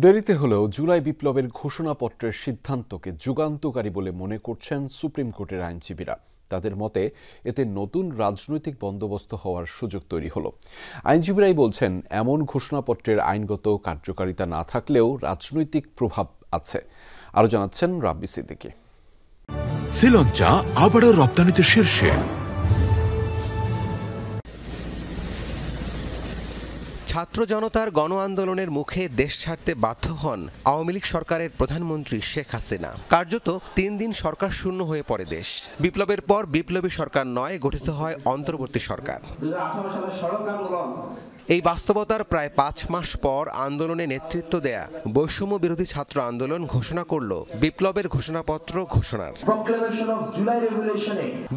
দেরিতে হলেও জুলাই বিপ্লবের ঘোষণাপত্রের সিদ্ধান্তকে যুগান্তকারী বলে মনে করছেন সুপ্রিম কোর্টের আইনজীবীরা। তাদের মতে এতে নতুন রাজনৈতিক বন্দোবস্ত হওয়ার সুযোগ তৈরি হলো। আইনজীবীরাই বলছেন, এমন ঘোষণাপত্রের আইনগত কার্যকারিতা না থাকলেও রাজনৈতিক প্রভাব আছে। আরও জানাচ্ছেন রাব্বি সিদ্দিকী। শ্রীলঙ্কা আবারও রপ্তানিতে শীর্ষে। ছাত্র জনতার গণ আন্দোলনের মুখে দেশ ছাড়তে বাধ্য হন আওয়ামী লীগ সরকারের প্রধানমন্ত্রী শেখ হাসিনা। কার্যত ৩ দিন সরকার শূন্য হয়ে পড়ে দেশ। বিপ্লবের পর বিপ্লবী সরকার নয়, গঠিত হয় অন্তর্বর্তী সরকার। এই বাস্তবতার প্রায় ৫ মাস পর আন্দোলনে নেতৃত্ব দেয়া বৈষম্য বিরোধী ছাত্র আন্দোলন ঘোষণা করল বিপ্লবের ঘোষণাপত্র ঘোষণার।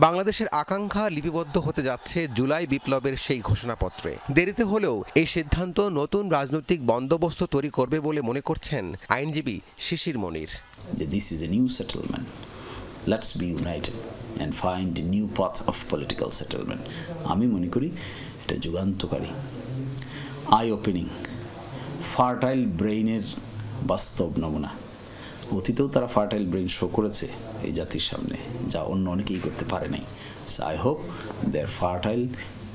বাংলাদেশের আকাঙ্ক্ষা লিপিবদ্ধ হতে যাচ্ছে জুলাই বিপ্লবের সেই ঘোষণাপত্রে। দেরিতে হলেও এই সিদ্ধান্ত নতুন রাজনৈতিক বন্দোবস্ত তৈরি করবে বলে মনে করছেন আইনজীবী শিশির মনির। This is a new settlement. Let's be united and find a new path of political settlement. আমি মনে করি এটা যুগান্তকারী, আই ওপেনিং, ফার্টাইল ব্রেইনের বাস্তব নমুনা। অতীতেও তারা ফার্টাইল ব্রেইন শো করেছে এই জাতির সামনে, যা অন্য অনেকেই করতে পারে নাই। So I hope their fertile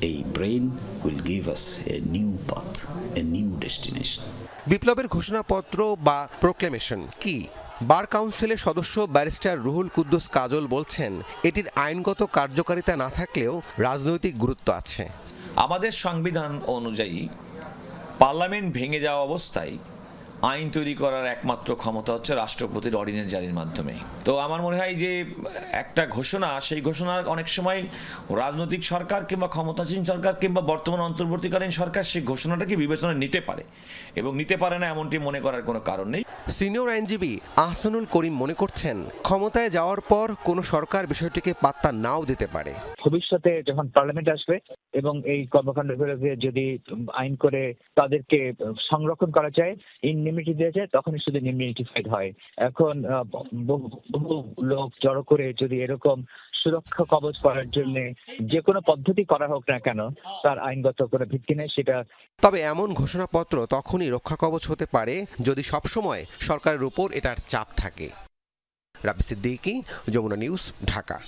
এই brain will give us a new path, a new destination. বিপ্লবের ঘোষণাপত্র বা প্রোক্লেমেশন কি? বার কাউন্সিলের সদস্য ব্যারিস্টার রুহুল কুদ্দুস কাজল বলছেন, এটির আইনগত কার্যকারিতা না থাকলেও রাজনৈতিক গুরুত্ব আছে। আমাদের সংবিধান অনুযায়ী পার্লামেন্ট ভেঙে যাওয়া অবস্থায় আইন তৈরি করার একমাত্র ক্ষমতা হচ্ছে রাষ্ট্রপতির অর্ডিন্যান্স জারির মাধ্যমে। তো আমার মনে হয় যে একটা ঘোষণা, সেই ঘোষণার অনেক সময় রাজনৈতিক সরকার কিংবা ক্ষমতাসীন সরকার কিংবা বর্তমান অন্তর্বর্তীকালীন সরকার সেই ঘোষণাটাকে বিবেচনায় নিতে পারে, এবং নিতে পারে না এমনটি মনে করার কোনো কারণ নেই। সিনিয়র আইনজীবী আহসানুল করিম মনে করছেন, ক্ষমতায় যাওয়ার পর কোনো সরকার বিষয়টিকে পাত্তা নাও দিতে পারে। ভবিষ্যতে যখন পার্লামেন্ট আসবে এবং এই কর্মকাণ্ডের বিরুদ্ধে যদি আইন করে তাদেরকে সংরক্ষণ করা যায়, ইনডিমনিটি দেওয়া যায়, তখনই শুধু ইনডিমনিটিফাইড হয়। এখন বহু লোক জড়ো করে যদি এরকম সুরক্ষা কবচ করার জন্য যে কোনো পদ্ধতি করা হোক না কেন, তার আইনগত কোনো ভিত্তি নেই সেটা। তবে এমন ঘোষণাপত্র তখনই রক্ষা কবচ হতে পারে যদি সবসময় সরকারের উপর এটার চাপ থাকে। রাব্বি সিদ্দিকী, যমুনা নিউজ, ঢাকা।